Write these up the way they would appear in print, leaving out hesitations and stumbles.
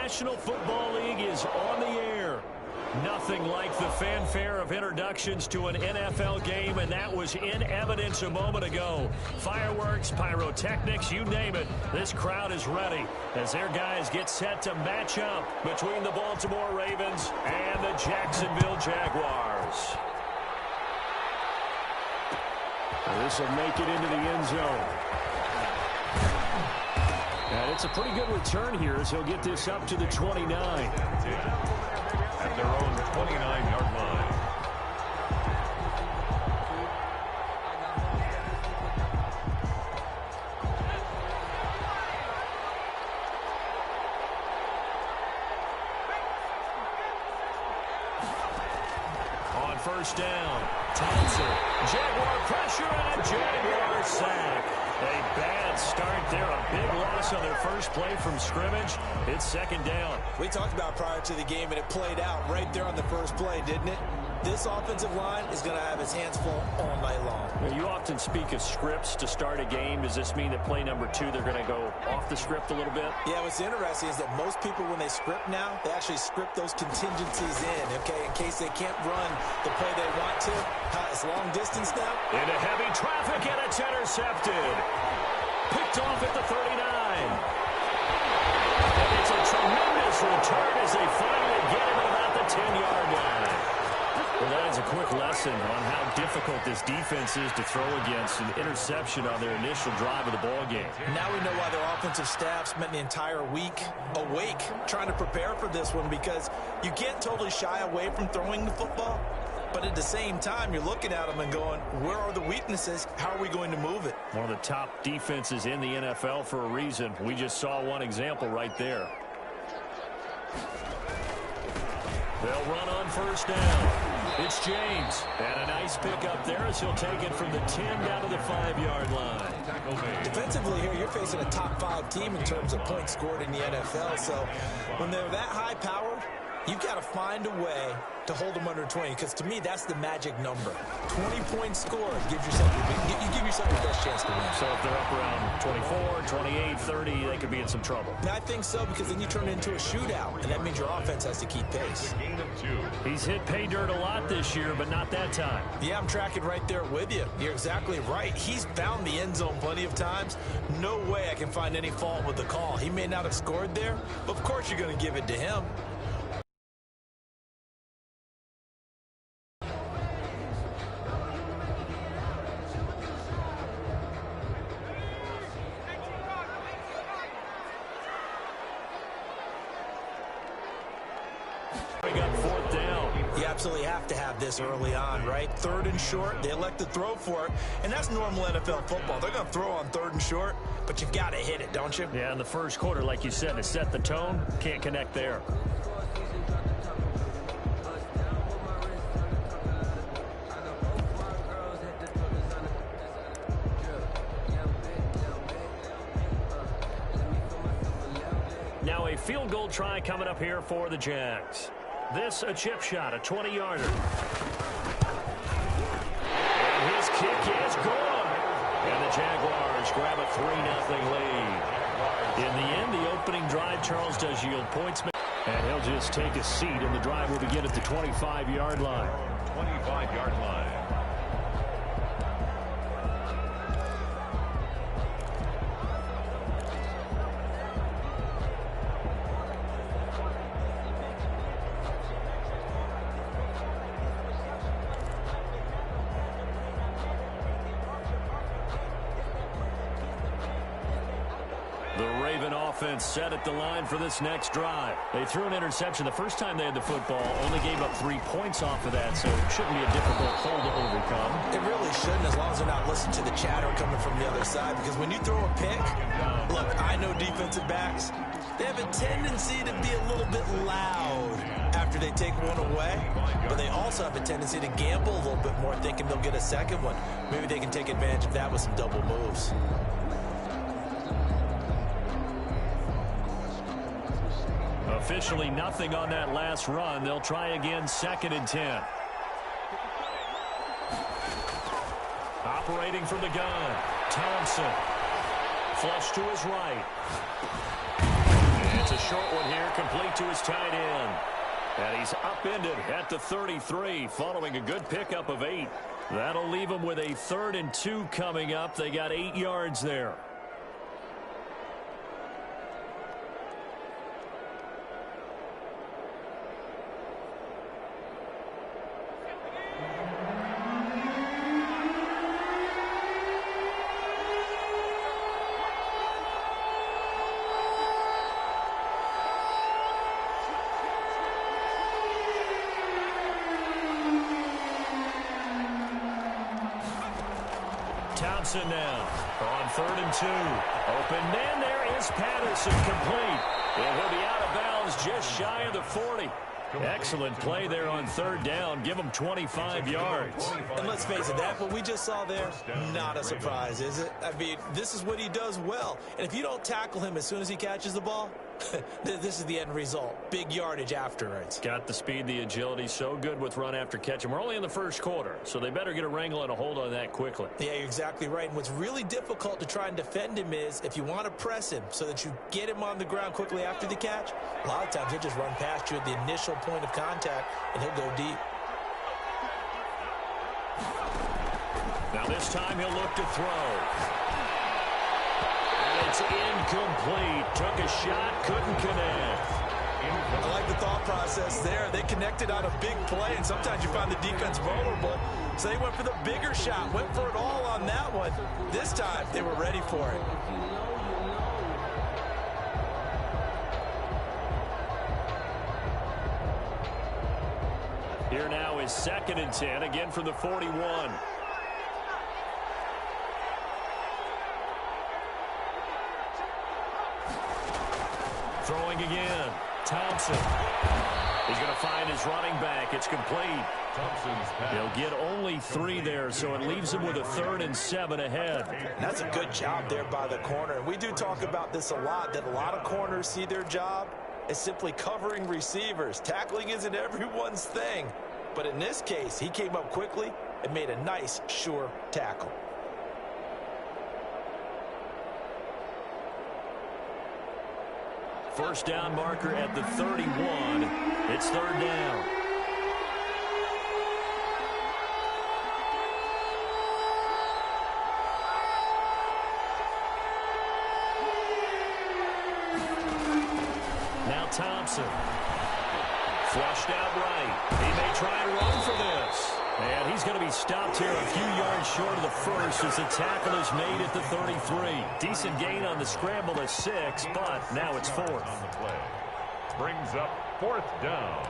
National Football League is on the air. Nothing like the fanfare of introductions to an NFL game, and that was in evidence a moment ago. Fireworks, pyrotechnics, you name it. This crowd is ready as their guys get set to match up between the Baltimore Ravens and the Jacksonville Jaguars. This will make it into the end zone. And it's a pretty good return here as he'll get this up to the 29. At their own 29-yard line. On first down, Thompson. Jaguar pressure and a Jaguar sack. A bad start there, a big loss on their first play from scrimmage. It's second down. We talked about prior to the game, and it played out right there on the first play, didn't it? This offensive line is going to have his hands full all night long. You often speak of scripts to start a game. Does this mean that play number 2, they're going to go off the script a little bit? Yeah, what's interesting is that most people, when they script now, they actually script those contingencies in case they can't run the play they want to. It's long distance now. Into heavy traffic, and it's intercepted. Picked off at the 39. And it's a tremendous return as they finally get him at about the 10-yard line. Well, that is a quick lesson on how difficult this defense is to throw against. An interception on their initial drive of the ball game. Now we know why their offensive staff spent the entire week awake trying to prepare for this one, because you can't totally shy away from throwing the football. But at the same time, you're looking at them and going, where are the weaknesses? How are we going to move it? One of the top defenses in the NFL for a reason. We just saw one example right there. They'll run on first down. It's James. And a nice pick up there as he'll take it from the 10 down to the 5-yard line. Defensively here, you're facing a top 5 team in terms of points scored in the NFL. So when they're that high-powered, you've got to find a way to hold them under 20, because to me, that's the magic number. 20 points scored gives yourself your best chance to win. So if they're up around 24, 28, 30, they could be in some trouble. And I think so, because then you turn it into a shootout, and that means your offense has to keep pace. He's hit pay dirt a lot this year, but not that time. Yeah, I'm tracking right there with you. You're exactly right. He's found the end zone plenty of times. No way I can find any fault with the call. He may not have scored there, but of course you're going to give it to him. Fourth down. You absolutely have to have this early on, right? 3rd and short, they elect to throw for it, and that's normal NFL football. They're going to throw on 3rd and short, but you've got to hit it, don't you? Yeah, in the first quarter, like you said, to set the tone, can't connect there. Now a field goal try coming up here for the Jags. This a chip shot, a 20-yarder. And his kick is gone. And the Jaguars grab a 3-0 lead. In the end, the opening drive, Charles, does yield points. And he'll just take a seat, and the drive will begin at the 25-yard line. 25-yard line. Offense set at the line for this next drive. They threw an interception the first time they had the football, only gave up 3 points off of that, so it shouldn't be a difficult hole to overcome. It really shouldn't, as long as they're not listening to the chatter coming from the other side, because when you throw a pick, look, I know defensive backs, they have a tendency to be a little bit loud after they take one away, but they also have a tendency to gamble a little bit more, thinking they'll get a second one. Maybe they can take advantage of that with some double moves. Officially nothing on that last run. They'll try again, 2nd and 10. Operating from the gun, Thompson. Flush to his right. And It's a short one here, complete to his tight end. And he's upended at the 33, following a good pickup of 8. That'll leave him with a 3rd and 2 coming up. They got 8 yards there. Thompson now on 3rd and 2. Open man, there is Patterson, complete. And he'll be out of bounds just shy of the 40. Excellent play there on 3rd down. Give him 25 yards. And let's face it, that what we just saw there, not a surprise, is it? I mean, this is what he does well. And if you don't tackle him as soon as he catches the ball, this is the end result. Big yardage afterwards. Got the speed, the agility, so good with run after catch. And we're only in the first quarter, so they better get a wrangle and a hold on that quickly. Yeah, you're exactly right. And what's really difficult to try and defend him is if you want to press him so that you get him on the ground quickly after the catch, a lot of times he'll just run past you at the initial point of contact, and he'll go deep. Now this time he'll look to throw. It's incomplete. Took a shot, couldn't connect. I like the thought process there. They connected on a big play, and sometimes you find the defense vulnerable. So they went for the bigger shot, went for it all on that one. This time, they were ready for it. Here now is 2nd and 10, again from the 41. Throwing again. Thompson. He's going to find his running back. It's complete. He'll get only 3 there, so it leaves him with a 3rd and 7 ahead. That's a good job there by the corner. And we do talk about this a lot, that a lot of corners see their job as simply covering receivers. Tackling isn't everyone's thing. But in this case, he came up quickly and made a nice, sure tackle. First down marker at the 31. It's 3rd down. Now Thompson. Flushed out right. He may try and run for this. And he's going to be stopped here a few yards short of the first as the tackle is made at the 33. Decent gain on the scramble of 6, but now it's 4th. On the play. Brings up 4th down.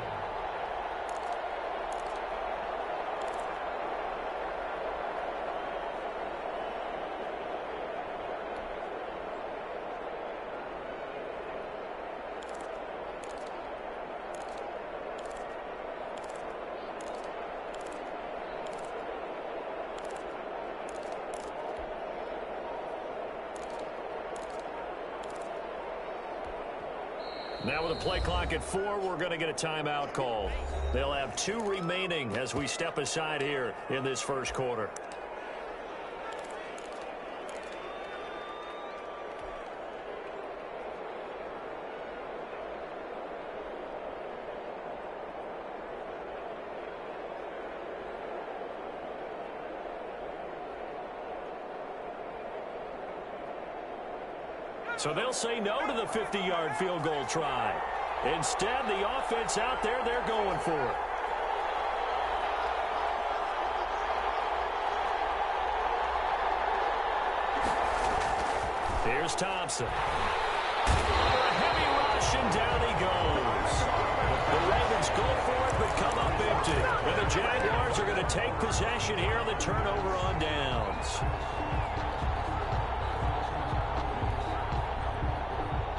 Now with a play clock at 4, we're going to get a timeout call. They'll have 2 remaining as we step aside here in this first quarter. So they'll say no to the 50-yard field goal try. Instead, the offense out there, they're going for it. Here's Thompson. A heavy rush, and down he goes. The Ravens go for it, but come up empty. And the Jaguars are going to take possession here on the turnover on downs.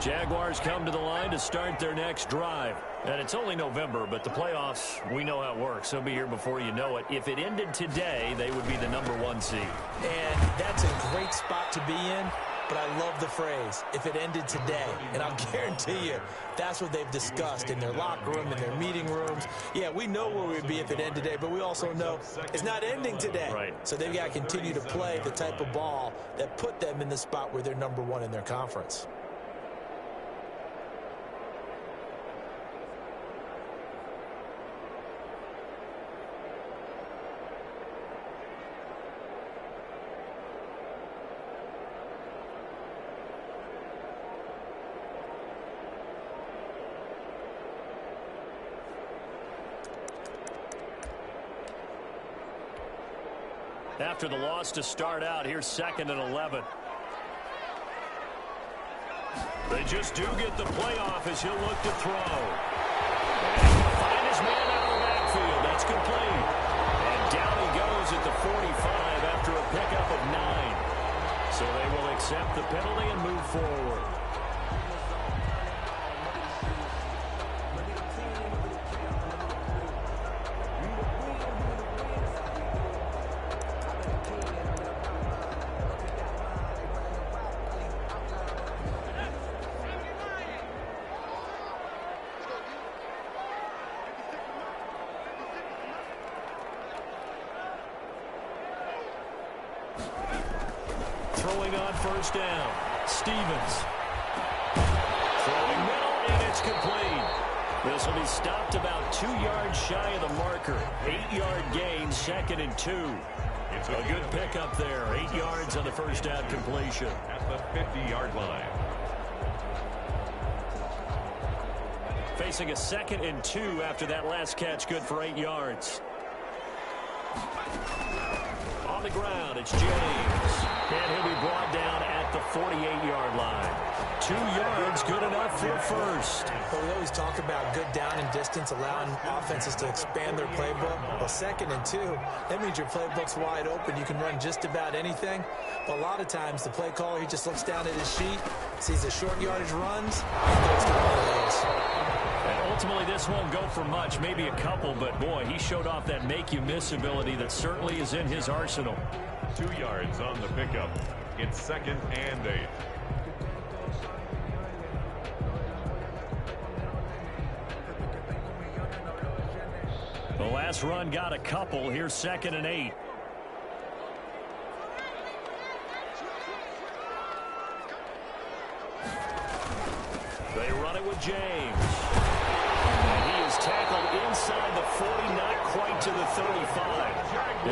Jaguars come to the line to start their next drive. And it's only November, but the playoffs, we know how it works. They'll be here before you know it. If it ended today, they would be the #1 seed. And that's a great spot to be in, but I love the phrase, if it ended today. And I'll guarantee you, that's what they've discussed in their locker room, in their meeting rooms. Yeah, we know where we'd be if it ended today, but we also know it's not ending today. Right. So they've got to continue to play the type of ball that put them in the spot where they're #1 in their conference. After the loss to start out, here's 2nd and 11. They just do get the playoff as he'll look to throw. And he'll find his man out of the backfield. That's complete. And down he goes at the 45 after a pickup of 9. So they will accept the penalty and move forward. Throwing on first down, Stevens. Throwing middle, and it's complete. This will be stopped about 2 yards shy of the marker. 8-yard gain, 2nd and 2. It's a good pickup there. 8 yards on the first down completion. At the 50-yard line. Facing a 2nd and 2 after that last catch, good for 8 yards. On the ground, it's James. And he'll be brought down at the 48-yard line. 2 yards, good enough for first. Well, we always talk about good down and distance, allowing offenses to expand their playbook. Well, 2nd and 2, that means your playbook's wide open. You can run just about anything. But a lot of times, the play caller, he just looks down at his sheet, sees the short yardage runs, and goes to one of those. And ultimately, this won't go for much, maybe a couple, but boy, he showed off that make-you-miss ability that certainly is in his arsenal. 2 yards on the pickup. It's 2nd and 8. The last run got a couple. Here's 2nd and 8. They run it with James. And he is tackled inside the 40, not quite to the 35.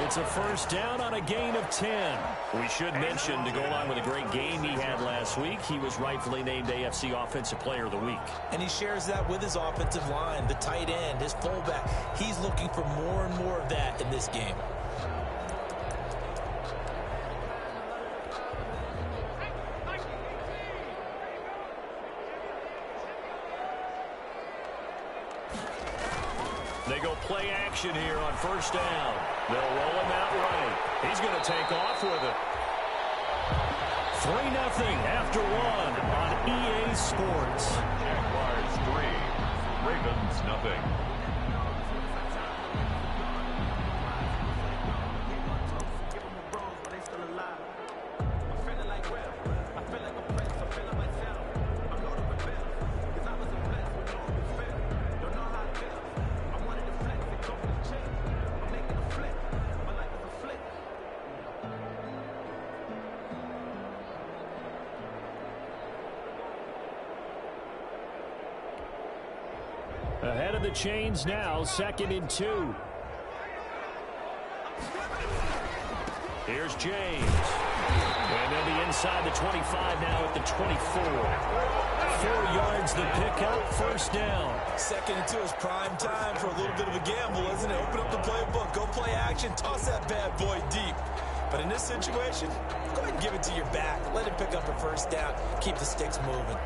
It's a first down on a gain of 10. We should mention, to go along with a great game he had last week, he was rightfully named AFC Offensive Player of the Week. And he shares that with his offensive line, the tight end, his fullback. He's looking for more and more of that in this game. They go play action here on first down. They'll roll him out right. He's going to take off with it. 3-0 after 1 on EA Sports. Jaguars 3, Ravens nothing. Ahead of the chains now, 2nd and 2. Here's James. And they'll be inside the 25 now at the 24. 4 yards the pickup, first down. 2nd and 2 is prime time for a little bit of a gamble, isn't it? Open up the playbook, go play action, toss that bad boy deep. But in this situation, go ahead and give it to your back. Let him pick up a first down. Keep the sticks moving.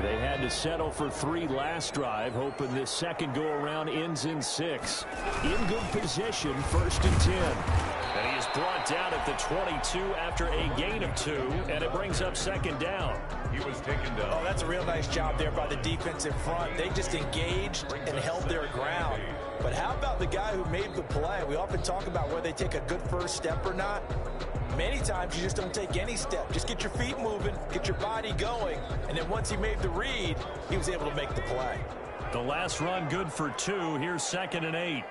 They had to settle for 3 last drive, hoping this second go-around ends in 6. In good position, 1st and 10. And he is brought down at the 22 after a gain of 2, and it brings up 2nd down. He was taken down. Oh, that's a real nice job there by the defensive front. They just engaged and held their ground. But how about the guy who made the play? We often talk about whether they take a good first step or not. Many times you just don't take any step. Just get your feet moving, get your body going, and then once he made the read, he was able to make the play. The last run good for 2. Here's 2nd and 8.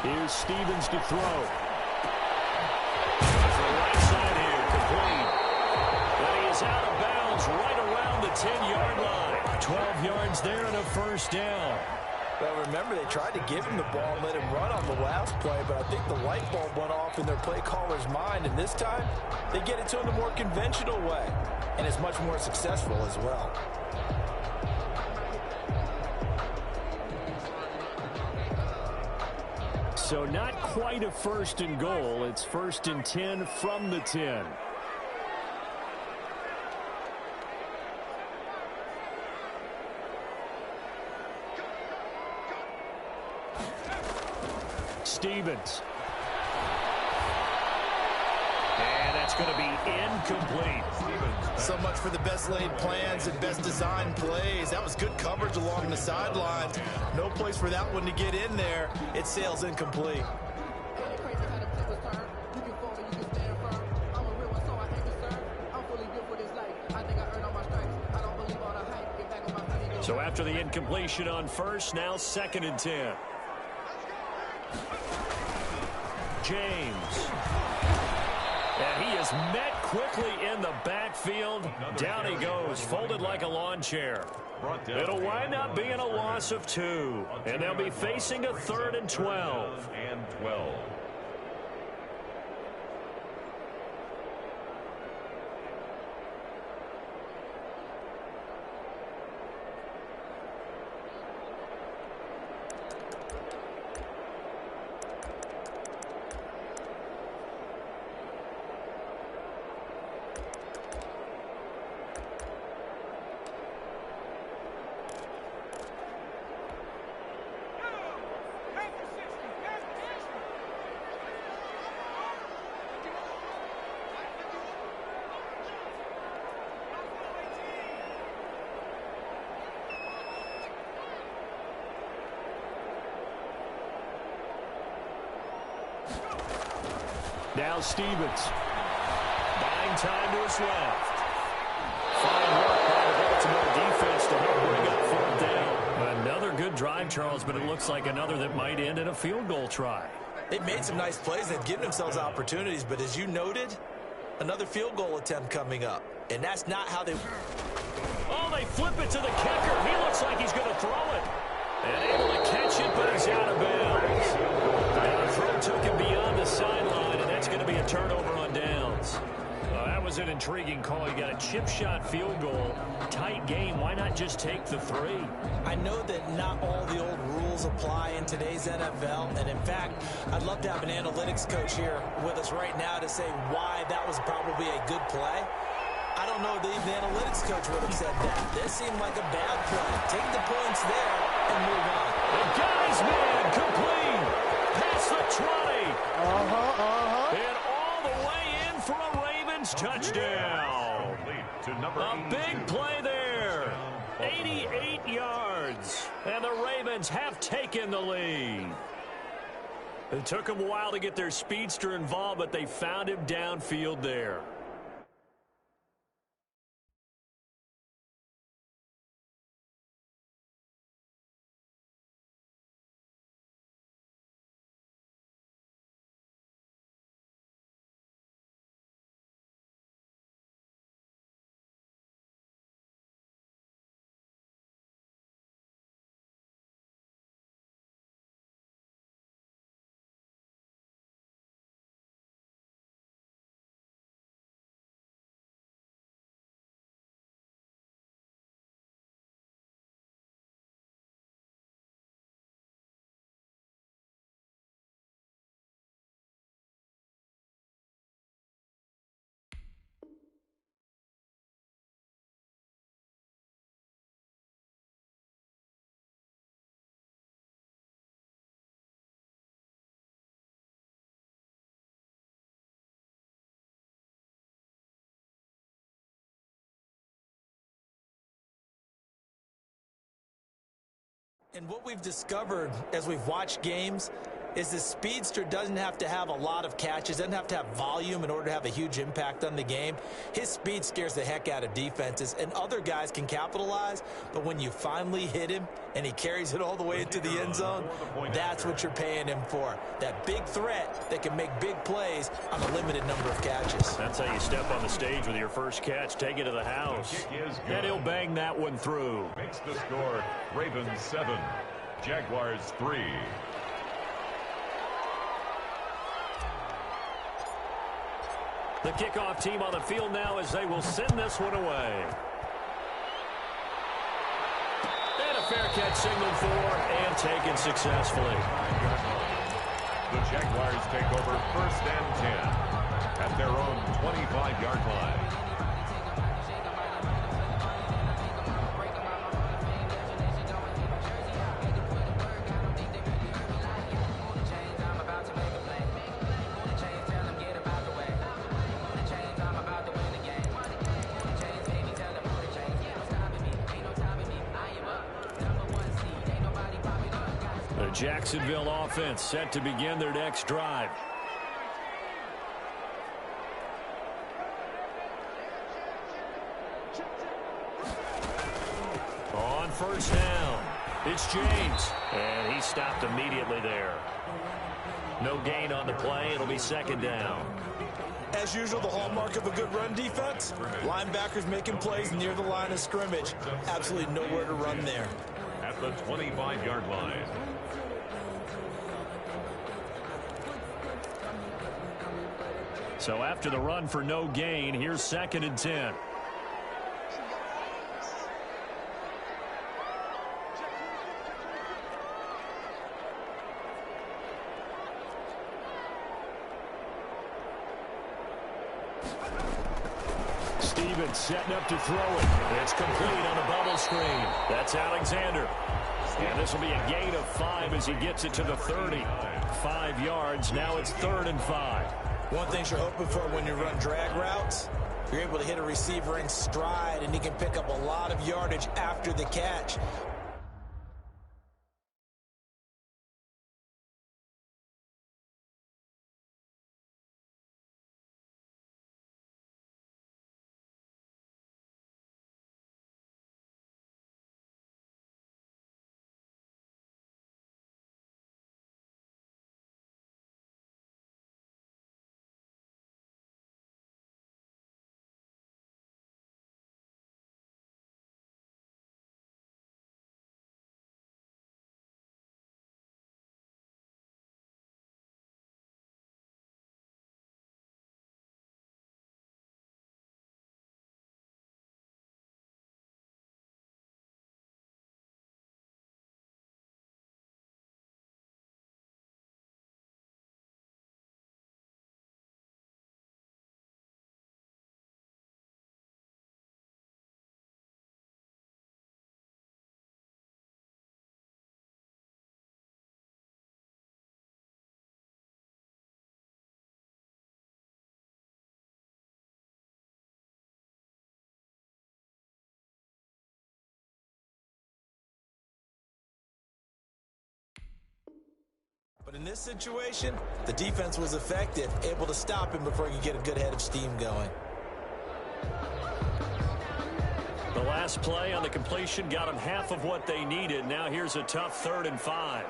Here's Stevens to throw. To the right side here, complete. But he is out of bounds 10-yard line. 12 yards there and a first down. Well, remember, they tried to give him the ball and let him run on the last play, but I think the light bulb went off in their play caller's mind, and this time they get it to him the more conventional way, and it's much more successful as well. So not quite a 1st and goal. It's 1st and 10 from the 10. Stevens. And that's going to be incomplete. So much for the best laid plans and best designed plays. That was good coverage along the sidelines. No place for that one to get in there. It sails incomplete. So after the incompletion on 1st, now 2nd and 10. James. And he is met quickly in the backfield. Down he goes, folded like a lawn chair. It'll wind up being a loss of 2. And they'll be facing a 3rd and 12. Now Stevens. Buying time to his left. Fine work by the Baltimore defense to help bring up 4th down. Another good drive, Charles, but it looks like another that might end in a field goal try. They made some nice plays. They've given themselves opportunities, but as you noted, another field goal attempt coming up. And that's not how they... Oh, they flip it to the kicker. He looks like he's going to throw it. And able to catch it, but he's out of bounds. And the throw took him beyond the sideline, and that's going to be a turnover on downs. That was an intriguing call. You got a chip shot field goal. Tight game. Why not just take the 3? I know that not all the old rules apply in today's NFL, and in fact, I'd love to have an analytics coach here with us right now to say why that was probably a good play. I don't know if the analytics coach would have said that. This seemed like a bad play. Take the points there and move on. The guy's man complete. Past the 20. And all the way in for a Ravens touchdown. A big play there. 88 yards. And the Ravens have taken the lead. It took them a while to get their speedster involved, but they found him downfield there. And what we've discovered as we've watched games, is the speedster doesn't have to have a lot of catches, doesn't have to have volume in order to have a huge impact on the game. His speed scares the heck out of defenses, and other guys can capitalize, but when you finally hit him and he carries it all the way into the end zone, that's what you're paying him for. That big threat that can make big plays on a limited number of catches. That's how you step on the stage with your first catch, take it to the house. And he'll bang that one through. Makes the score Ravens 7, Jaguars 3. The kickoff team on the field now as they will send this one away. And a fair catch signaled for and taken successfully. The Jaguars take over 1st and 10 at their own 25-yard line. Jacksonville offense set to begin their next drive. On 1st down, it's James, and he stopped immediately there. No gain on the play. It'll be 2nd down. As usual, the hallmark of a good run defense, linebackers making plays near the line of scrimmage. Absolutely nowhere to run there. At the 25-yard line. So after the run for no gain, here's 2nd and 10. Stevens setting up to throw it. It's complete on a bubble screen. That's Alexander. And this will be a gain of 5 as he gets it to the 30. 5 yards. Now it's 3rd and 5. One thing you're hoping for when you run drag routes, you're able to hit a receiver in stride, and he can pick up a lot of yardage after the catch. But in this situation, the defense was effective, able to stop him before he could get a good head of steam going. The last play on the completion got them half of what they needed. Now here's a tough 3rd and 5.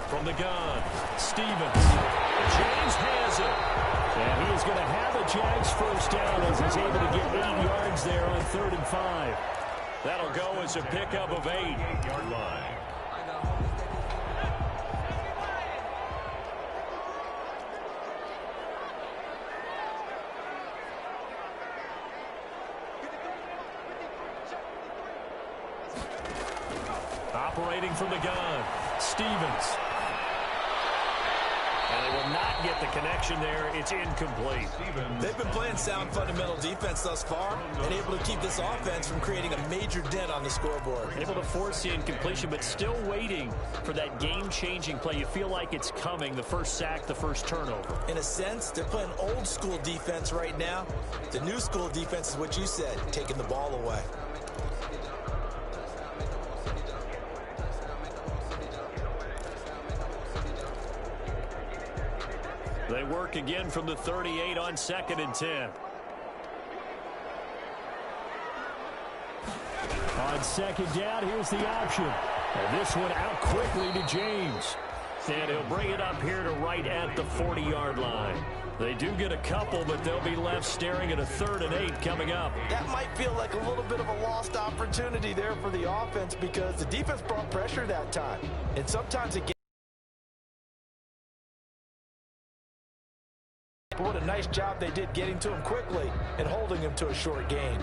From the gun, Stevens. James has it. And he is going to have a Jags 1st down as he's able to get 8 yards there on 3rd and 5. That'll go as a pickup of 8. 8-yard line. Operating from the gun, Stevens. And they will not get the connection there. It's incomplete. They've been playing sound fundamental defense thus far and able to keep this offense from creating a major dent on the scoreboard. Able to force the incompletion, but still waiting for that game-changing play. You feel like it's coming, the first sack, the first turnover. In a sense, they're playing old-school defense right now. The new-school defense is what you said, taking the ball away. They work again from the 38 on 2nd and 10. On 2nd down, here's the option. And this one out quickly to James. And he'll bring it up here to right at the 40-yard line. They do get a couple, but they'll be left staring at a 3rd and 8 coming up. That might feel like a little bit of a lost opportunity there for the offense because the defense brought pressure that time. And sometimes it gets. What a nice job they did getting to him quickly and holding him to a short gain.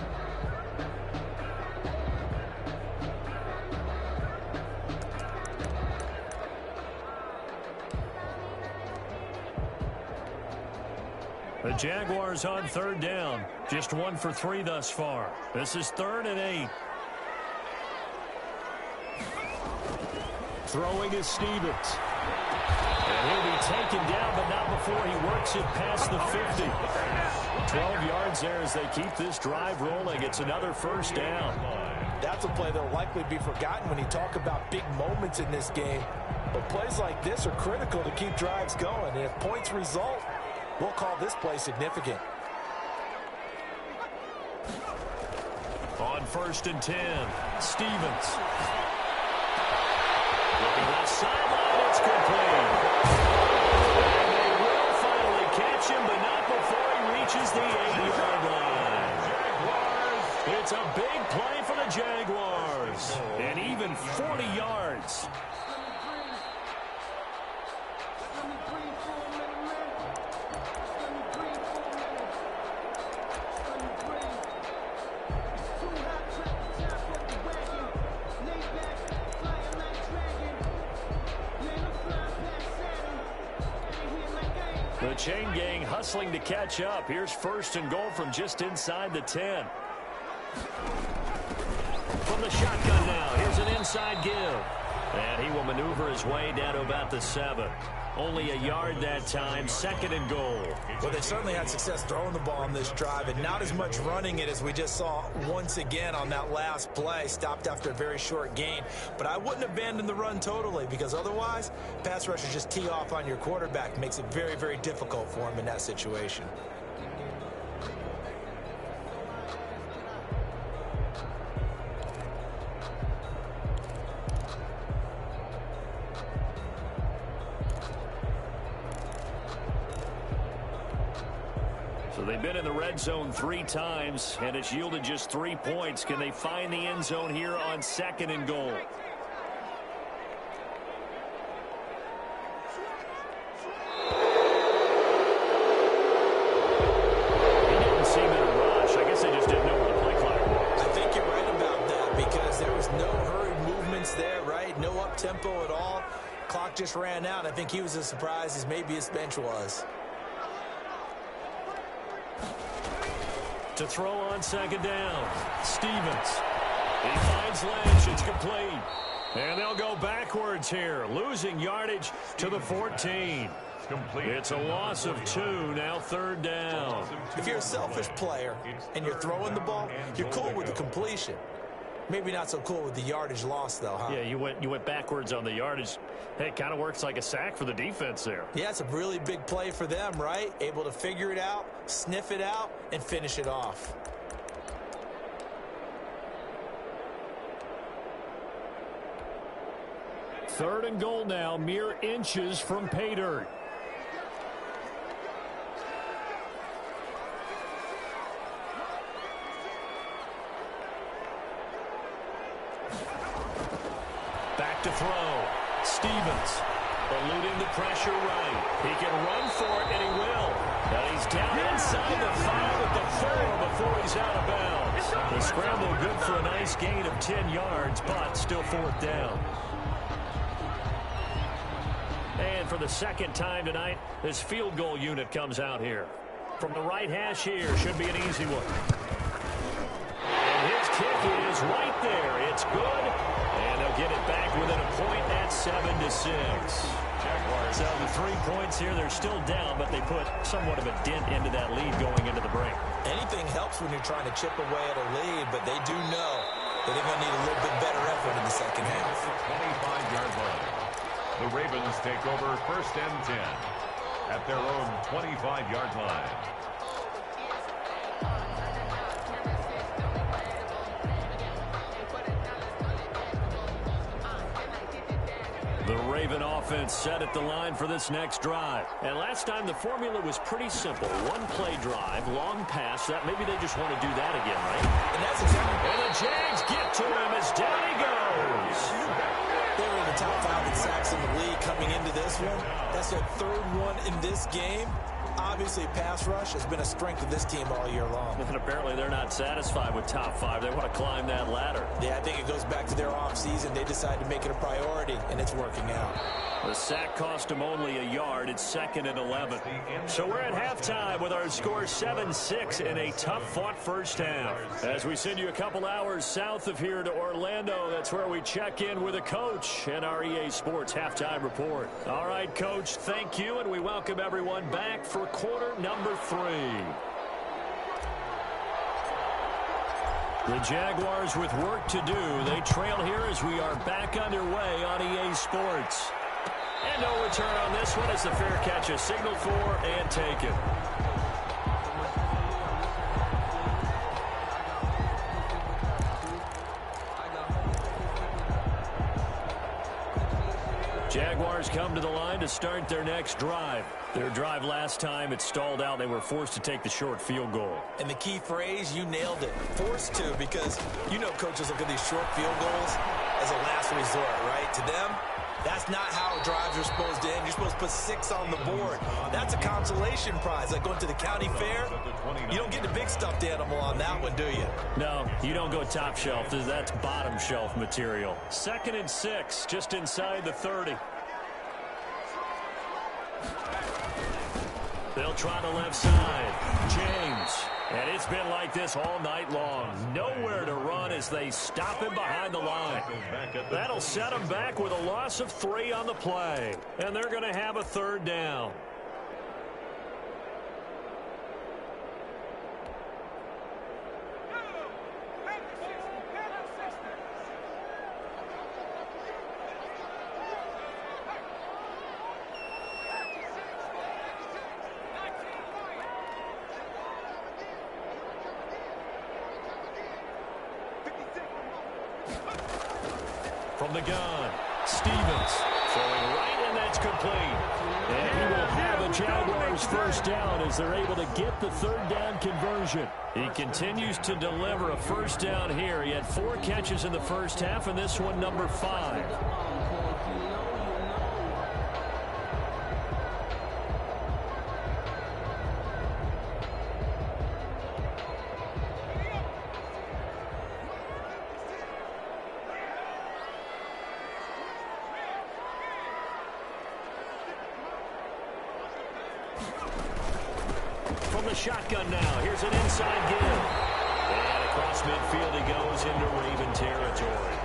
The Jaguars on 3rd down. Just 1 for 3 thus far. This is 3rd and 8. Throwing is Stevens. And he'll be taken down, but not before he works it past the 50. 12 yards there as they keep this drive rolling. It's another 1st down. That's a play that will likely be forgotten when you talk about big moments in this game. But plays like this are critical to keep drives going. And if points result, we'll call this play significant. On 1st and 10, Stevens. Looking left sideline, it's complete. And they will finally catch him, but not before he reaches the 8-yard line. It's a big play for the Jaguars. And even 40 yards. The chain gang hustling to catch up. Here's 1st and goal from just inside the 10. From the shotgun now, here's an inside give. And he will maneuver his way down to about the 7. Only a yard that time, 2nd and goal. Well, they certainly had success throwing the ball on this drive, and not as much running it as we just saw once again on that last play. Stopped after a very short gain. But I wouldn't abandon the run totally, because otherwise, pass rushers just tee off on your quarterback. Makes it very, very difficult for him in that situation. So they've been in the red zone 3 times, and it's yielded just 3 points. Can they find the end zone here on 2nd and goal? He didn't seem in a rush. I guess they just didn't know where the play clock was. I think you're right about that because there was no hurried movements there, right? No up-tempo at all. Clock just ran out. I think he was as surprised as maybe his bench was. To throw on 2nd down, Stevens. He finds Lynch. It's complete. And they'll go backwards here, losing yardage to the 14. It's a loss of 2, now 3rd down. If you're a selfish player and you're throwing the ball, you're cool with the completion. Maybe not so cool with the yardage loss, though, huh? Yeah, you went backwards on the yardage. Hey, it kind of works like a sack for the defense there. Yeah, it's a really big play for them, right? Able to figure it out, sniff it out, and finish it off. Third and goal now, mere inches from pay dirt. Back to throw. Stevens eluding the pressure right. He can run for it, and he will. And he's down inside the 5 at the 4 before he's out of bounds. The scramble good for a nice gain of 10 yards, but still 4th down. And for the second time tonight. This field goal unit comes out here. From the right hash here, should be an easy one. And his kick is right there. It's good. And they'll get it back within a point at 7-6. So the 3 points here, they're still down, but they put somewhat of a dent into that lead going into the break. Anything helps when you're trying to chip away at a lead, but they do know that they're going to need a little bit better effort in the second half. 25-yard line. The Ravens take over 1st and 10 at their own 25-yard line. The Raven offense set at the line for this next drive. And last time the formula was pretty simple. One play drive, long pass. That maybe they just want to do that again, right? And that's exactly. And the Jags get to him as down he goes. They were in the top 5 in sacks in the league coming into this one. That's their 3rd one in this game. Obviously, pass rush has been a strength of this team all year long. And apparently they're not satisfied with top 5. They want to climb that ladder. Yeah, I think it goes back to their offseason. They decided to make it a priority, and it's working out. The sack cost them only a yard. It's 2nd and 11. So we're at halftime with our score 7-6 in a tough-fought first half. As we send you a couple hours south of here to Orlando, that's where we check in with a coach and our EA Sports halftime report. All right, Coach, thank you, and we welcome everyone back for quarter number 3. The Jaguars with work to do. They trail here as we are back underway on EA Sports. And no return on this one as the fair catch is signaled for and taken. Jaguars come to the line to start their next drive. Their drive last time, it stalled out. They were forced to take the short field goal. And the key phrase, you nailed it. Forced to, because you know coaches look at these short field goals as a last resort, right? To them, that's not how drives are supposed to end. You're supposed to put 6 on the board. That's a consolation prize, like going to the county fair. You don't get the big stuffed animal on that one, do you? No, you don't go top shelf. That's bottom shelf material. 2nd and 6, just inside the 30. They'll try the left side. James. And it's been like this all night long. Nowhere to run as they stop him behind the line. That'll set him back with a loss of 3 on the play. And they're going to have a 3rd down. From the gun, Stevens throwing right, and that's complete. And he will have a Jaguars 1st down as they're able to get the 3rd down conversion. He continues to deliver a 1st down here. He had 4 catches in the first half, and this one number 5. From the shotgun now, here's an inside give. And across midfield he goes into Raven territory.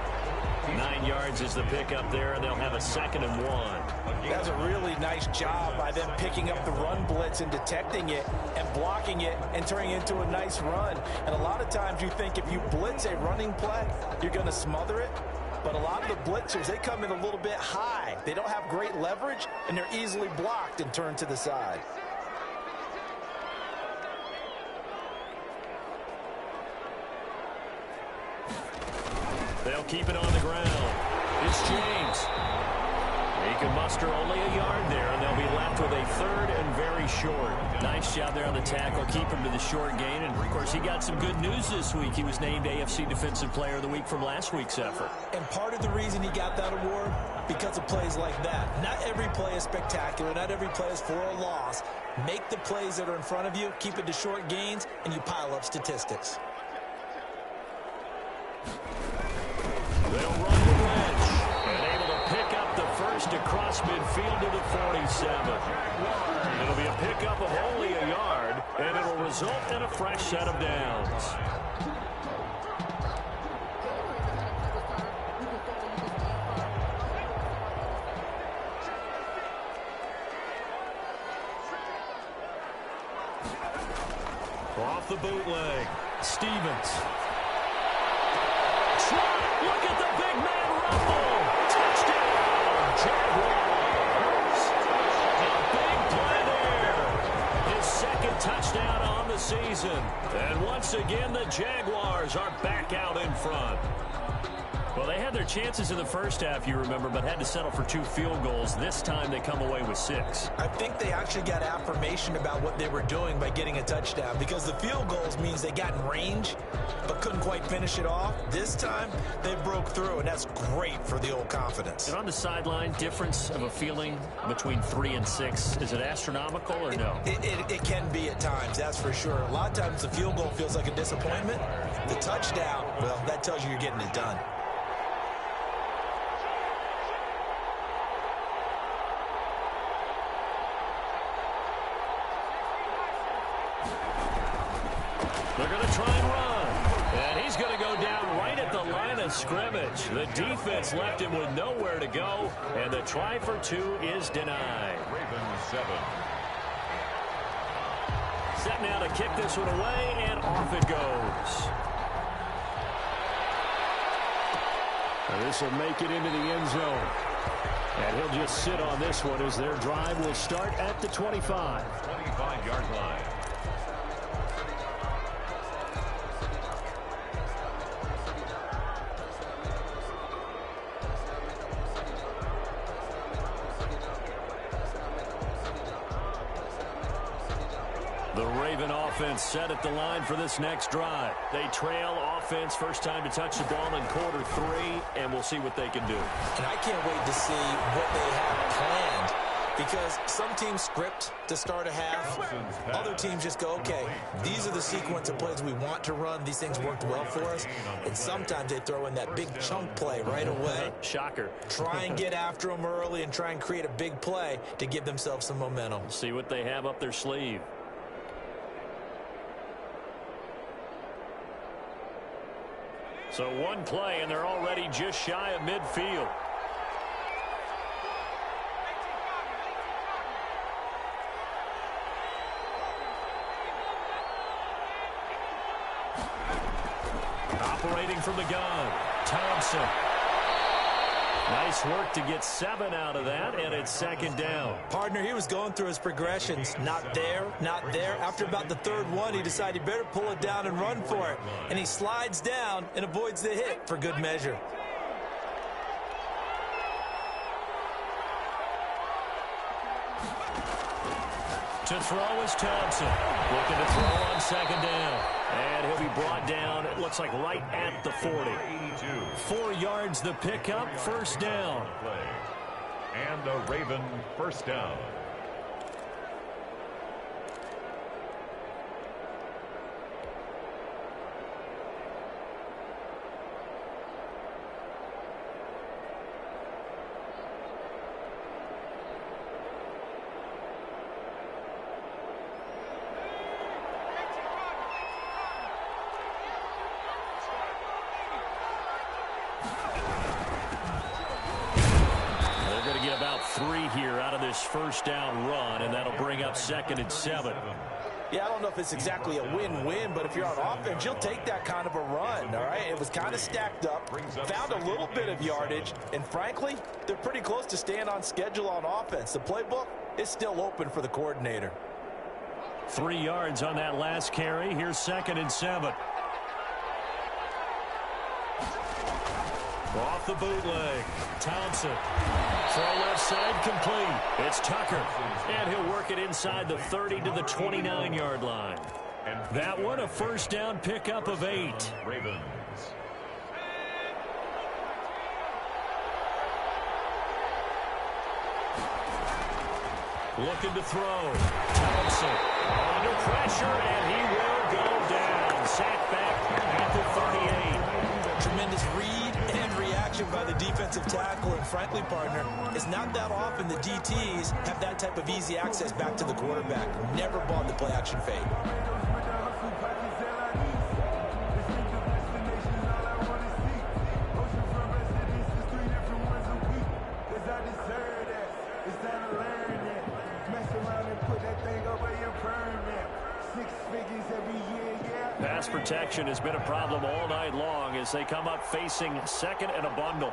9 yards is the pickup there, and they'll have a 2nd and 1. That's a really nice job by them picking up the run blitz and detecting it and blocking it and turning it into a nice run. And a lot of times you think if you blitz a running play, you're going to smother it. But a lot of the blitzers, they come in a little bit high. They don't have great leverage, and they're easily blocked and turned to the side. They'll keep it on the ground. It's James. He can muster only a yard there, and they'll be left with a 3rd and very short. Nice job there on the tackle. Keep him to the short gain. And, of course, he got some good news this week. He was named AFC Defensive Player of the Week from last week's effort. And part of the reason he got that award, because of plays like that. Not every play is spectacular. Not every play is for a loss. Make the plays that are in front of you, keep it to short gains, and you pile up statistics. They'll run the wedge and able to pick up the 1st across across midfield to the 47. It'll be a pickup of only a yard, and it'll result in a fresh set of downs. Off the bootleg, Stevens. Look at the big man rumble. Touchdown, Jaguars. A big play there. His second touchdown on the season. And once again, the Jaguars are back out in front. Well, they had their chances in the first half, you remember, but had to settle for 2 field goals. This time they come away with 6. I think they actually got affirmation about what they were doing by getting a touchdown, because the field goals means they got in range but couldn't quite finish it off. This time they broke through, and that's great for the old confidence. And on the sideline, difference of a feeling between 3 and 6, is it astronomical or no? It can be at times, that's for sure. A lot of times the field goal feels like a disappointment. The touchdown, well, that tells you you're getting it done. They're going to try and run. And he's going to go down right at the line of scrimmage. The defense left him with nowhere to go. And the try for 2 is denied. Ravens 7. Set now to kick this one away, and off it goes. And this will make it into the end zone. And he'll just sit on this one as their drive will start at the 25. 25-yard line. The Raven offense set at the line for this next drive. They trail offense, first time to touch the ball in quarter 3, and we'll see what they can do. And I can't wait to see what they have planned, because some teams script to start a half. Other teams just go, okay, these are the sequence of plays we want to run. These things worked well for us. And sometimes they throw in that big chunk play right away. Shocker. Try and get after them early and try and create a big play to give themselves some momentum. See what they have up their sleeve. So one play, and they're already just shy of midfield. Operating from the gun, Thompson. Nice work to get 7 out of that, and it's second down. Partner, he was going through his progressions. Not there, not there. After about the third one, he decided he better pull it down and run for it. And he slides down and avoids the hit for good measure. To throw is Thompson. Looking to throw on second down. And he'll be brought down, it looks like right at the 40. 4 yards the pickup, first down. And a Raven first down. About 3 here out of this first down run, and that'll bring up 2nd and 7. Yeah, I don't know if it's exactly a win-win, but if you're on offense, you'll take that kind of a run, all right? It was kind of stacked up, found a little bit of yardage, and frankly, they're pretty close to staying on schedule on offense. The playbook is still open for the coordinator. 3 yards on that last carry. Here's 2nd and 7. Off the bootleg, Thompson. Throw left side complete. It's Tucker. And he'll work it inside the 30 to the 29-yard line. And that one a first down pickup of 8. Ravens. Looking to throw. Thompson under pressure, and he will go down. Sacked back at the 38. Tremendous read and reaction protection by the defensive tackle, and frankly, partner, it's not that often the DTs have that type of easy access back to the quarterback. Never bought the play-action fade. Pass protection has been a problem all night long as they come up facing second and a bundle.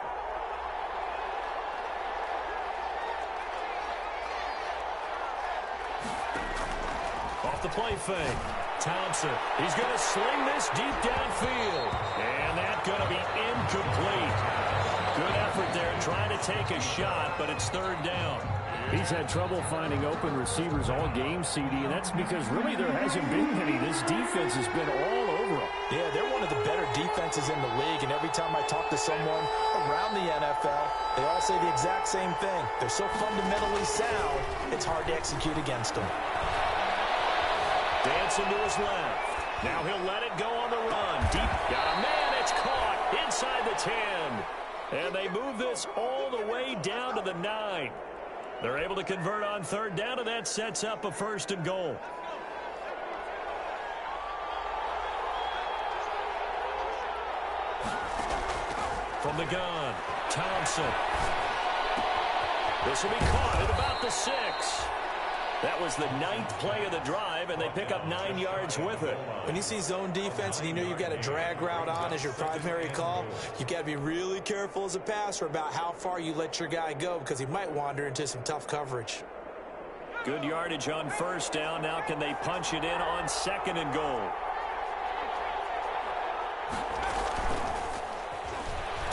Off the play fake. Thompson, he's going to sling this deep downfield. And that's going to be incomplete. Good effort there trying to take a shot, but it's third down. He's had trouble finding open receivers all game, CD, and that's because really there hasn't been any. This defense has been all over them. Yeah, they're one of the better defenses in the league, and every time I talk to someone around the NFL, they all say the exact same thing. They're so fundamentally sound, it's hard to execute against them. Dancing to his left. Now he'll let it go on the run. Deep. Got a man. It's caught inside the 10. And they move this all the way down to the 9. They're able to convert on third down, and that sets up a first and goal. From the gun, Thompson. This will be caught at about the 6. That was the 9th play of the drive, and they pick up 9 yards with it. When you see zone defense and you know you've got a drag route on as your primary call, you've got to be really careful as a passer about how far you let your guy go because he might wander into some tough coverage. Good yardage on first down. Now can they punch it in on second and goal?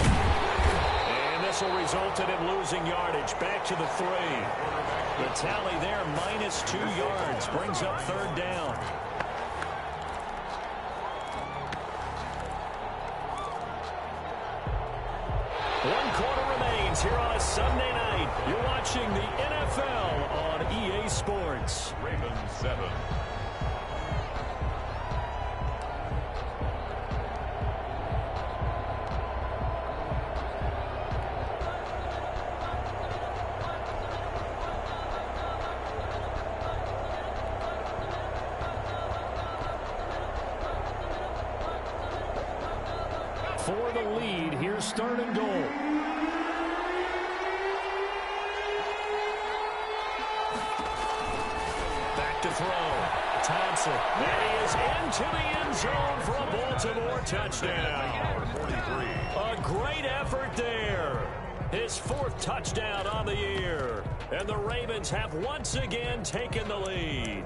And this will result in him losing yardage. Back to the 3. The tally there, -2 yards, brings up third down. One quarter remains here on a Sunday night. You're watching the NFL on EA Sports. Ravens 7. For the lead, here's third and goal. Back to throw. Thompson. And he is into the end zone for a Baltimore touchdown. 43. A great effort there. His 4th touchdown on the year. And the Ravens have once again taken the lead.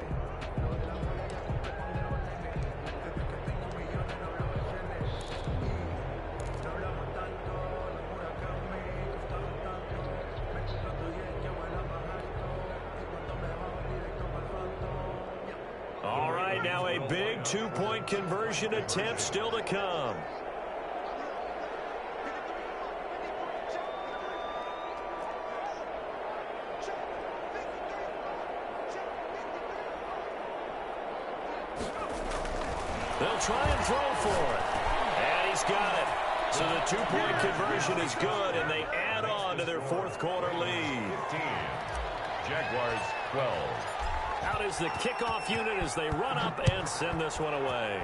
All right, now a big 2-point conversion attempt still to come. They'll try and throw for it. And he's got it. So the 2-point conversion is good, and they add on to their 4th quarter lead. 15. Jaguars 12. Out is the kickoff unit as they run up and send this one away.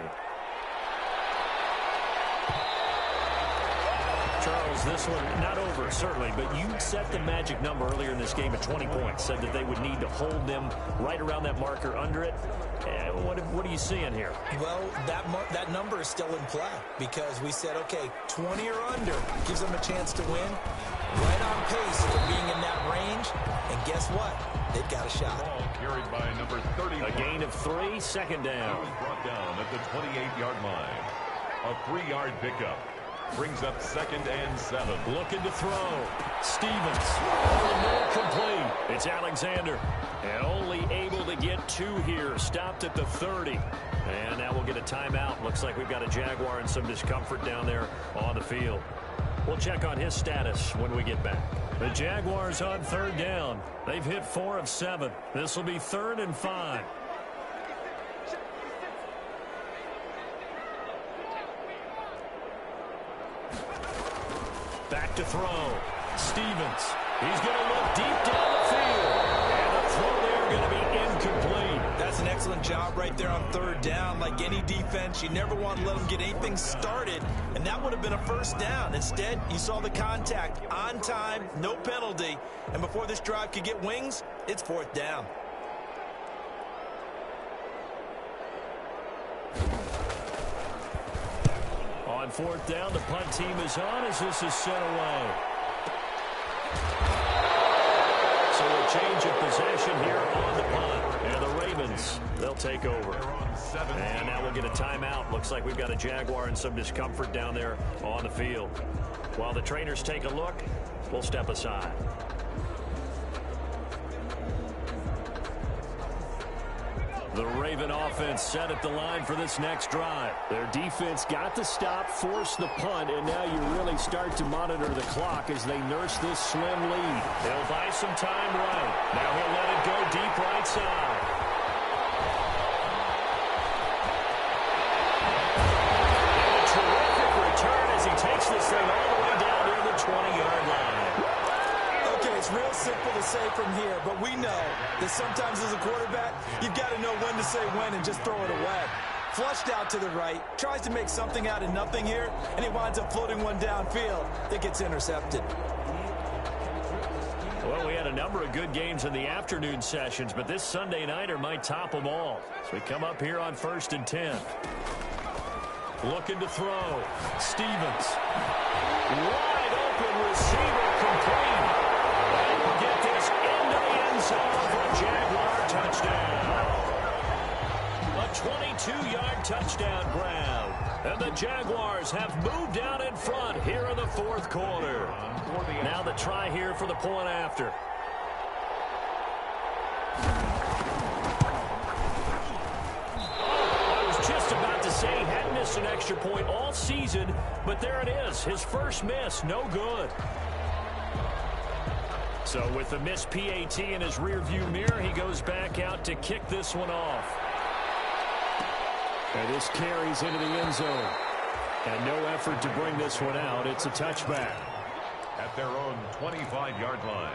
Charles, this one not over, certainly, but you set the magic number earlier in this game at 20 points. Said that they would need to hold them right around that marker under it. What are you seeing here? Well, that number is still in play because we said, okay, 20 or under gives them a chance to win. Right on pace for being in that range. And guess what? They've got a shot. Ball carried by number 30. A gain of 3, second down. He was brought down at the 28-yard line. A 3-yard pickup. Brings up 2nd and 7. Looking to throw. Stevens. Oh, complete. It's Alexander. And only able to get 2 here. Stopped at the 30. And now we'll get a timeout. Looks like we've got a Jaguar in some discomfort down there on the field. We'll check on his status when we get back. The Jaguars on third down. They've hit 4 of 7. This will be 3rd and 5. Back to throw. Stevens. He's going to look deep down the field. And the throw there going to be incomplete. That's an excellent job right there on third down. Like any defense, you never want to let them get anything started, and that would have been a first down. Instead, you saw the contact on time, no penalty, and before this drive could get wings, it's fourth down. On fourth down, the punt team is on as this is sent away. So a change of possession here on the punt. And the Ravens, they'll take over. And now we'll get a timeout. Looks like we've got a Jaguar in some discomfort down there on the field. While the trainers take a look, we'll step aside. The Raven offense set at the line for this next drive. Their defense got the stop, forced the punt, and now you really start to monitor the clock as they nurse this slim lead. They'll buy some time right. Now he'll let it go deep right side. And a terrific return as he takes this thing all the way down near the 20-yard line. Okay, it's real simple to say from here, but we know that sometimes as a quarterback, you've got to know when to say when and just throw it away. Flushed out to the right, tries to make something out of nothing here, and he winds up floating one downfield that gets intercepted. Well, we had a number of good games in the afternoon sessions, but this Sunday nighter might top them all. So we come up here on 1st and 10. Looking to throw. Stevens. Wide open receiver complete. And we'll get this into the end zone for a Jaguar touchdown. A 22-yard touchdown grab. And the Jaguars have moved out in front here in the fourth quarter. Now the try here for the point after. I was just about to say he hadn't missed an extra point all season, but there it is. His first miss, no good. So with the missed PAT in his rearview mirror, he goes back out to kick this one off. And this carries into the end zone. And no effort to bring this one out. It's a touchback. At their own 25-yard line.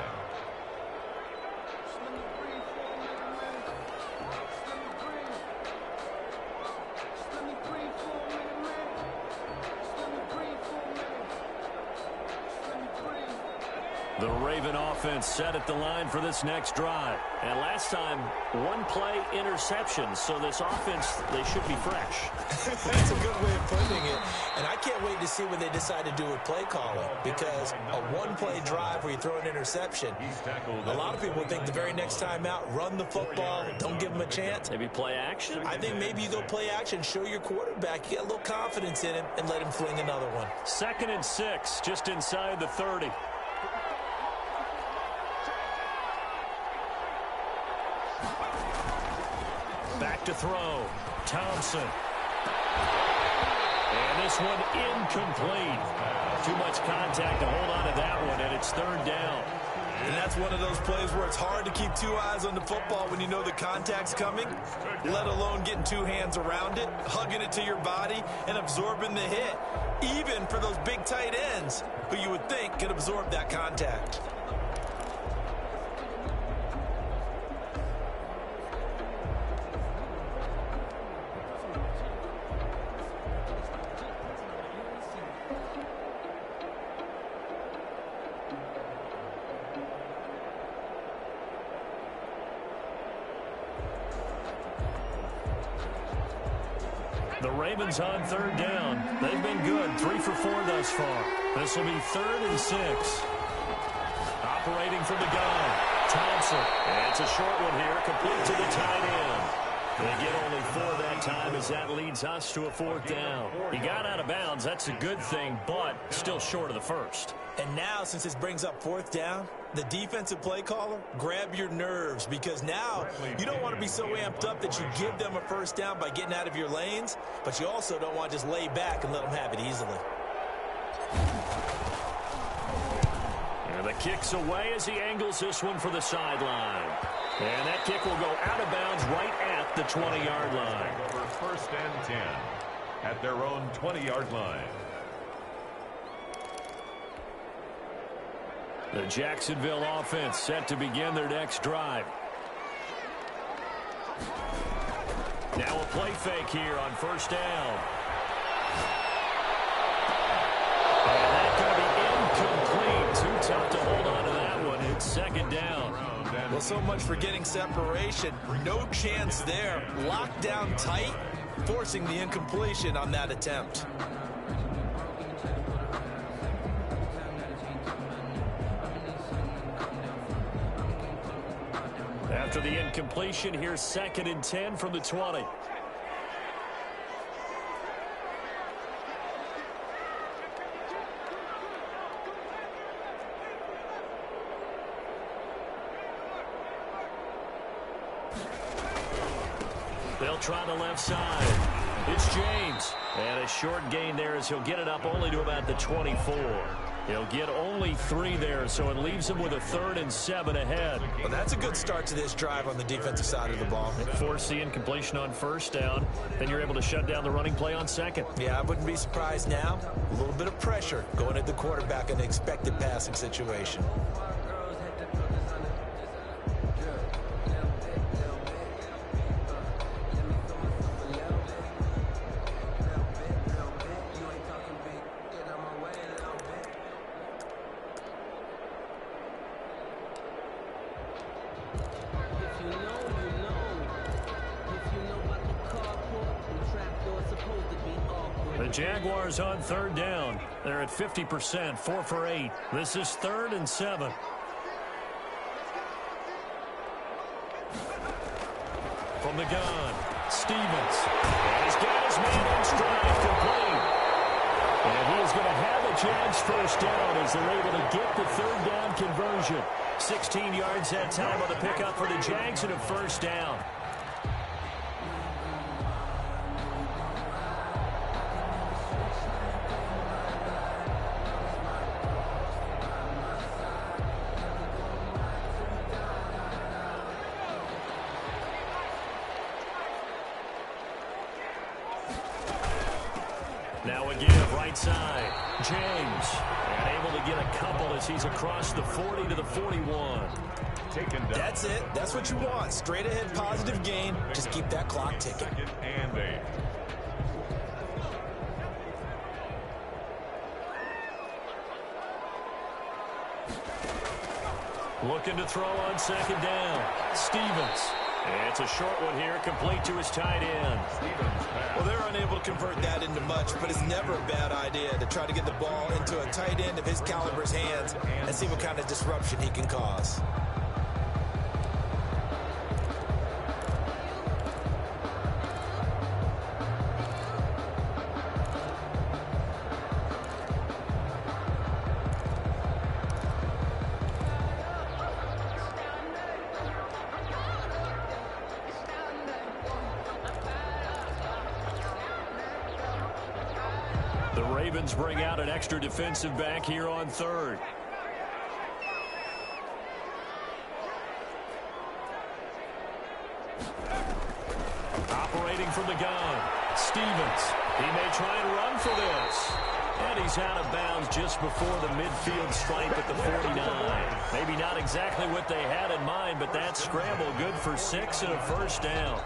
The Raven offense set at the line for this next drive. And last time, one play interception. So this offense, they should be fresh. That's a good way of putting it. And I can't wait to see what they decide to do with play calling. Because a one-play drive where you throw an interception, a lot of people think the very next time out, run the football, don't give them a chance. Maybe play action? I think maybe you go play action, show your quarterback, you get a little confidence in him, and let him fling another one. 2nd and 6, just inside the 30. Back to throw. Thompson. And this one incomplete. Too much contact to hold on to that one, and it's 3rd down. And that's one of those plays where it's hard to keep two eyes on the football when you know the contact's coming, let alone getting two hands around it, hugging it to your body, and absorbing the hit, even for those big tight ends who you would think could absorb that contact. The Ravens on 3rd down. They've been good, 3 for 4 thus far. This will be 3rd and 6. Operating from the gun, Thompson. And it's a short one here, complete to the tight end. They get only 4 that time as that leads us to a 4th down. He got out of bounds, that's a good thing, but still short of the first. And now, since this brings up 4th down, the defensive play caller, grab your nerves, because now you don't want to be so amped up that you give them a first down by getting out of your lanes, but you also don't want to just lay back and let them have it easily. And the kick's away as he angles this one for the sideline. And that kick will go out of bounds right at the 20-yard line. Over 1st and 10 at their own 20-yard line. The Jacksonville offense set to begin their next drive. Now a play fake here on first down. And that's going to be incomplete. Too tough to hold on to that one. It's second down. Well, so much for getting separation. No chance there. Locked down tight, forcing the incompletion on that attempt. After the incompletion, here's 2nd and 10 from the 20. They'll try the left side. It's James. And a short gain there as he'll get it up only to about the 24. He'll get only 3 there, so it leaves him with a 3rd and 7 ahead. Well, that's a good start to this drive on the defensive side of the ball. Force the incompletion on first down, then you're able to shut down the running play on second. Yeah, I wouldn't be surprised now. A little bit of pressure going at the quarterback in an expected passing situation. The Jaguars on 3rd down. They're at 50%, 4 for 8. This is 3rd and 7. From the gun, Stevens. And he's got his man in stride, complete. And he is going to have a chance first down as they're able to get the 3rd down conversion. 16 yards that time on the pickup for the Jags and a first down. Now a give right side. James. And able to get a couple as he's across the 40 to the 41. Taken down. That's it. That's what you want. Straight ahead positive gain. Just keep that clock ticking. 2nd and 8. Looking to throw on 2nd down. Stevens. And it's a short one here, complete to his tight end. Well, they're unable to convert that into much, but it's never a bad idea to try to get the ball into a tight end of his caliber's hands and see what kind of disruption he can cause. The Ravens bring out an extra defensive back here on 3rd. Operating from the gun, Stevens. He may try and run for this. And he's out of bounds just before the midfield stripe at the 49. Maybe not exactly what they had in mind, but that scramble good for 6 and a first down.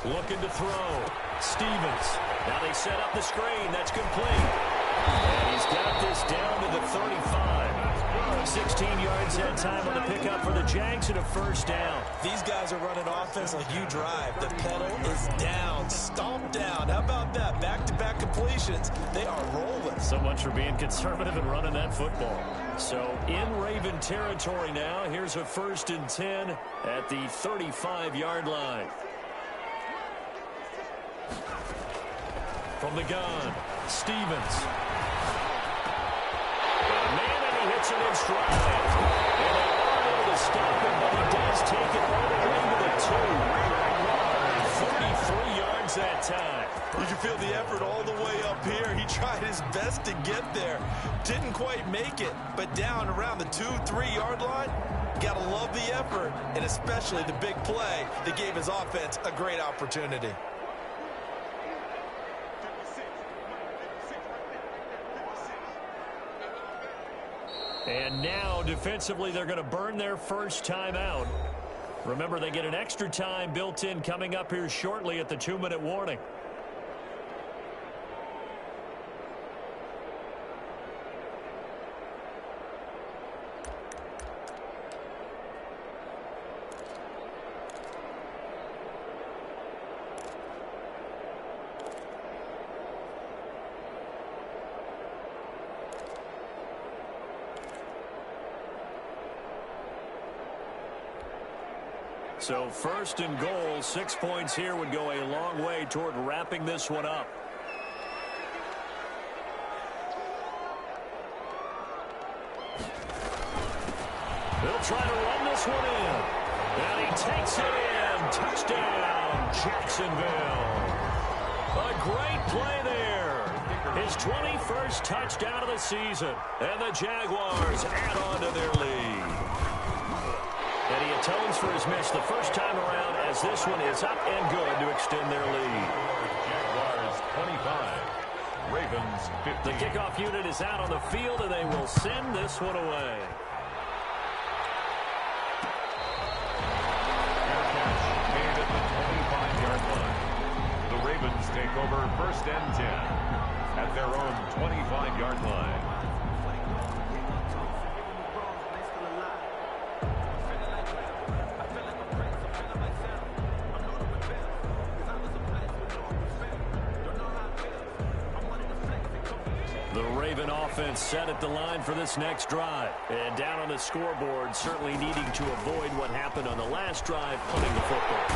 Looking to throw. Stevens. Now they set up the screen. That's complete. And he's got this down to the 35. 16 yards that time on the pickup for the Jags and a first down. These guys are running offense like you drive. The pedal is down. Stomp down. How about that? Back-to-back completions. They are rolling. So much for being conservative and running that football. So in Raven territory now. Here's a 1st and 10 at the 35-yard line. From the gun, Stevens. Man, and he hits it in stride. And they are able to stop him, but he does take it feel the effort all the way up here. He tried his best to get there. Didn't quite make it, but down around the 2-3 yard line, gotta love the effort, and especially the big play that gave his offense a great opportunity. And now, defensively, they're going to burn their first timeout. Remember, they get an extra time built in coming up here shortly at the 2-minute warning. So first and goal, 6 points here would go a long way toward wrapping this one up. They'll try to run this one in. And he takes it in. Touchdown, Jacksonville. A great play there. His 21st touchdown of the season. And the Jaguars add on to their lead. And he atones for his miss the first time around as this one is up and good to extend their lead. Jaguars 25, Ravens 15. The kickoff unit is out on the field, and they will send this one away. Fair catch made at the 25-yard line. The Ravens take over first and 10 at their own 25-yard line. Offense set at the line for this next drive. And down on the scoreboard, certainly needing to avoid what happened on the last drive, punting the football.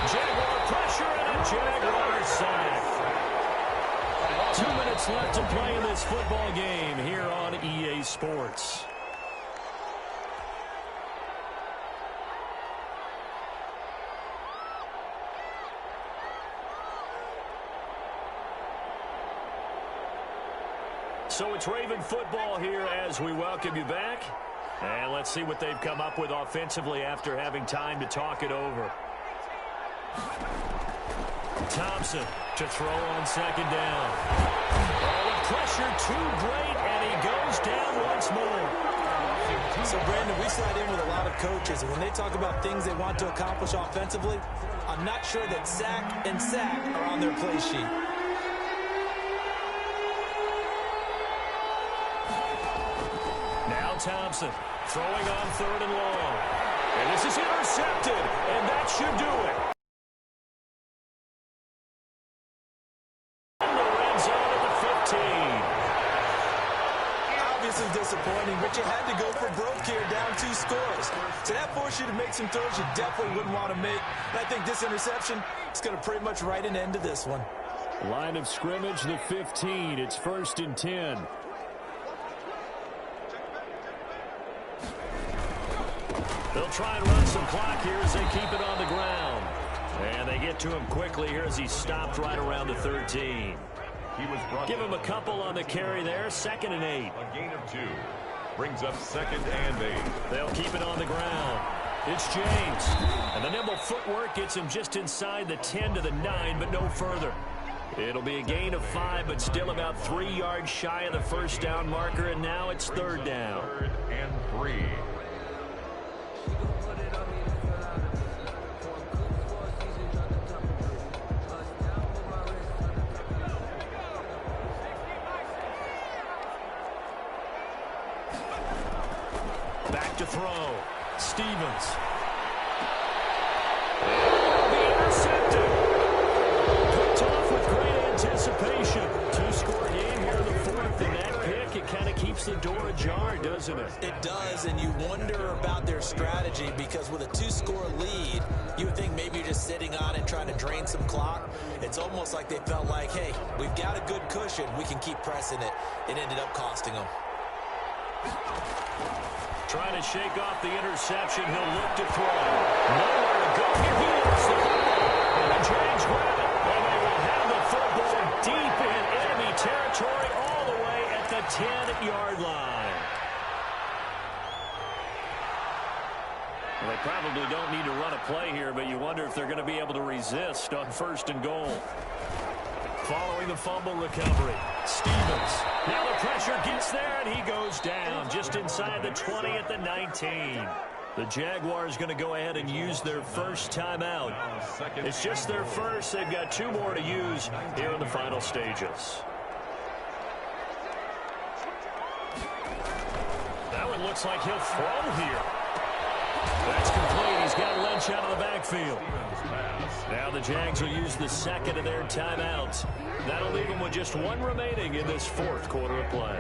Jaguar pressure and a Jaguar sack. 2 minutes left to play in this football game here on EA Sports. So it's Raven football here as we welcome you back. And let's see what they've come up with offensively after having time to talk it over. Thompson to throw on second down. Oh, the pressure too great, and he goes down once more. So, Brandon, we sat in with a lot of coaches, and when they talk about things they want to accomplish offensively, I'm not sure that sack and sack are on their play sheet. Thompson throwing on third and long. And this is intercepted, and that should do it. In the red zone at the 15. Obviously disappointing, but you had to go for broke here, down 2 scores. So that forced you to make some throws you definitely wouldn't want to make. And I think this interception is going to pretty much write an end to this one. Line of scrimmage, the 15. It's first and 10. They'll try and run some clock here as they keep it on the ground. And they get to him quickly here as he stopped right around the 13. Give him a couple on the carry there. 2nd and 8. A gain of 2 brings up 2nd and 8. They'll keep it on the ground. It's James. And the nimble footwork gets him just inside the 10 to the 9, but no further. It'll be a gain of 5, but still about 3 yards shy of the first down marker, and now it's 3rd down. 3rd and 3. Back to throw. Stevens. And be intercepted. Picked off with great anticipation. 2-score game here in the 4th, and that pick, it kind of keeps the door ajar, doesn't it? It does, and you wonder about their strategy because with a 2-score lead, you would think maybe you're just sitting on it trying to drain some clock. It's almost like they felt like, hey, we've got a good cushion. We can keep pressing it. It ended up costing them. Trying to shake off the interception. He'll look to throw. Nowhere to go. Here he is. The football. And the Jags grab it. And they will have the football deep in enemy territory all the way at the 10-yard line. Well, they probably don't need to run a play here, but you wonder if they're going to be able to resist on 1st and goal. Following the fumble recovery, Stevens. Now the pressure gets there, and he goes down just inside the 20 at the 19. The Jaguars going to go ahead and use their first timeout. It's just their first. They've got 2 more to use here in the final stages. That one looks like he'll throw here. That's complete. He's got Lynch out of the backfield. Now the Jags will use the second of their timeouts. That'll leave them with just 1 remaining in this 4th quarter of play.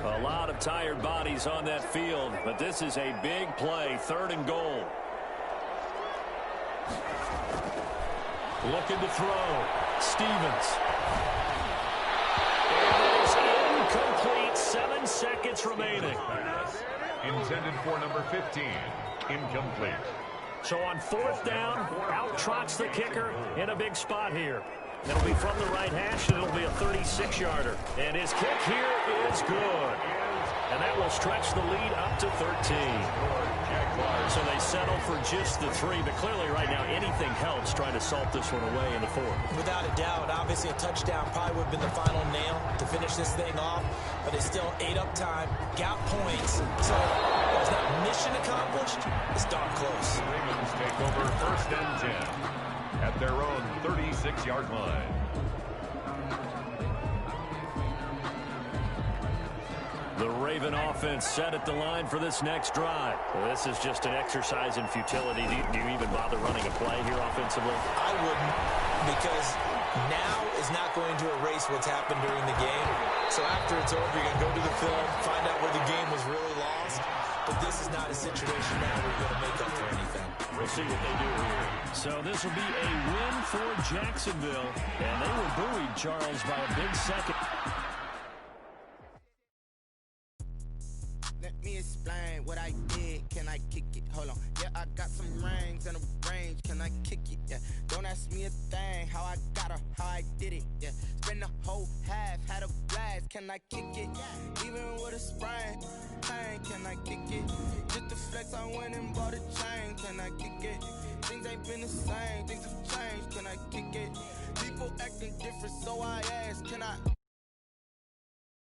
A lot of tired bodies on that field, but this is a big play, 3rd and goal. Looking to throw. Stevens. And it is incomplete. 7 seconds remaining. Intended for number 15. Incomplete. So on 4th down, out trots the kicker in a big spot here. It'll be from the right hash, and it'll be a 36-yarder. And his kick here is good. And that will stretch the lead up to 13. So they settle for just the 3, but clearly right now anything helps trying to salt this one away in the 4th. Without a doubt, obviously a touchdown probably would have been the final nail to finish this thing off, but it's still ate up time, got points. So it's not mission accomplished, it's darn close. Ravens take over 1st and 10 at their own 36-yard line. The Raven offense set at the line for this next drive. Well, this is just an exercise in futility. Do you even bother running a play here offensively? I wouldn't, because now is not going to erase what's happened during the game. So after it's over, you're going to go to the film, find out where the game was really lost. But this is not a situation now where you're going to make up for anything. We'll see what they do here. So this will be a win for Jacksonville. And they were buoyed, Charles, by a big second. Let me explain what I did. Can I kick it? Hold on. Yeah, I got some rings and a range. Can I kick it? Yeah. Don't ask me a thing. How I got her, how I did it. Yeah. Spend the whole half, had a blast. Can I kick it? Even with a sprain. Pain, can I kick it? Just the flex, I went and bought a chain. Can I kick it? Things ain't been the same. Things have changed. Can I kick it? People acting different, so I ask, can I?